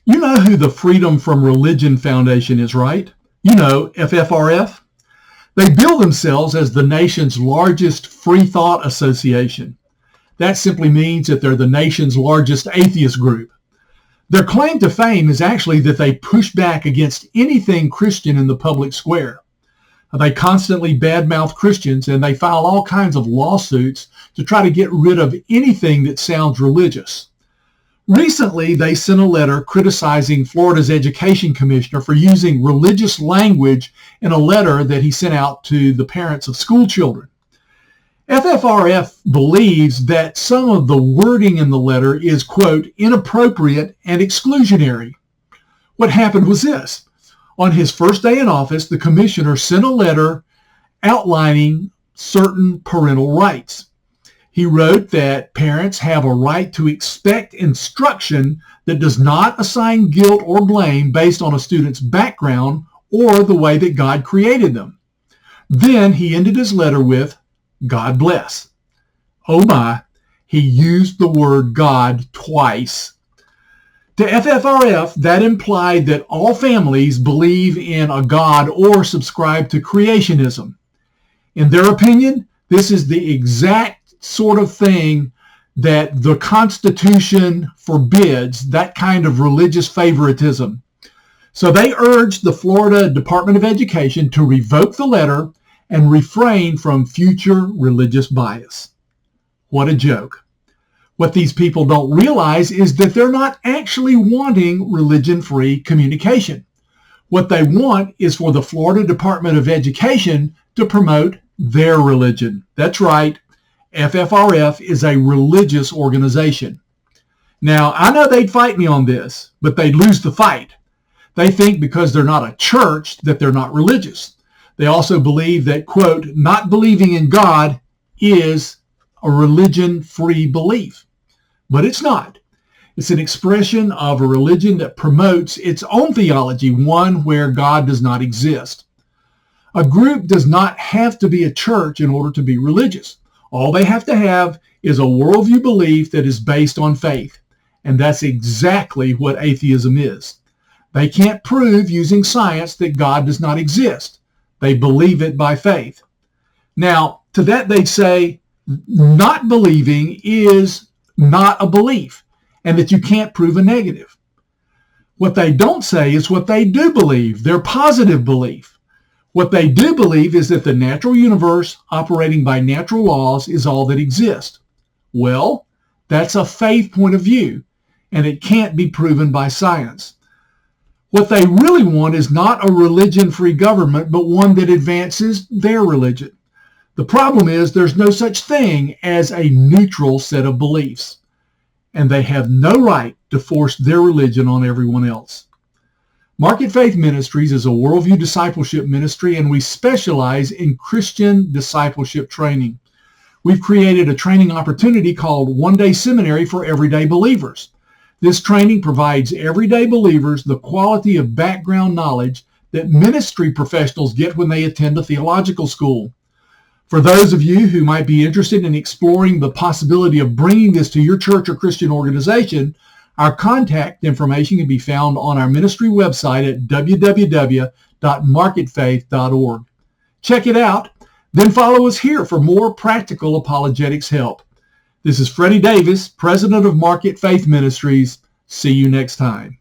You know who the Freedom from Religion Foundation is, right? You know, FFRF. They bill themselves as the nation's largest free thought association. That simply means that they're the nation's largest atheist group. Their claim to fame is actually that they push back against anything Christian in the public square. They constantly badmouth Christians, and they file all kinds of lawsuits to try to get rid of anything that sounds religious. Recently, they sent a letter criticizing Florida's education commissioner for using religious language in a letter that he sent out to the parents of school children. FFRF believes that some of the wording in the letter is, quote, inappropriate and exclusionary. What happened was this. On his first day in office, the commissioner sent a letter outlining certain parental rights. He wrote that parents have a right to expect instruction that does not assign guilt or blame based on a student's background or the way that God created them. Then he ended his letter with, God bless. Oh my, he used the word God twice. To FFRF, that implied that all families believe in a God or subscribe to creationism. In their opinion, this is the exact sort of thing that the Constitution forbids, that kind of religious favoritism. So they urged the Florida Department of Education to revoke the letter and refrain from future religious bias. What a joke. What these people don't realize is that they're not actually wanting religion-free communication. What they want is for the Florida Department of Education to promote their religion. That's right. FFRF is a religious organization. Now, I know they'd fight me on this, but they'd lose the fight. They think because they're not a church that they're not religious. They also believe that, quote, not believing in God is a religion-free belief. But it's not. It's an expression of a religion that promotes its own theology, one where God does not exist. A group does not have to be a church in order to be religious. All they have to have is a worldview belief that is based on faith. And that's exactly what atheism is. They can't prove using science that God does not exist. They believe it by faith. Now, to that they'd say, not believing is not a belief, and that you can't prove a negative. What they don't say is what they do believe, their positive belief. What they do believe is that the natural universe operating by natural laws is all that exists. Well, that's a faith point of view, and it can't be proven by science. What they really want is not a religion-free government, but one that advances their religion. The problem is there's no such thing as a neutral set of beliefs, and they have no right to force their religion on everyone else. Market Faith Ministries is a worldview discipleship ministry, and we specialize in Christian discipleship training. We've created a training opportunity called One Day Seminary for Everyday Believers. This training provides everyday believers the quality of background knowledge that ministry professionals get when they attend a theological school. For those of you who might be interested in exploring the possibility of bringing this to your church or Christian organization, our contact information can be found on our ministry website at www.marketfaith.org. Check it out, then follow us here for more practical apologetics help. This is Freddy Davis, president of Market Faith Ministries. See you next time.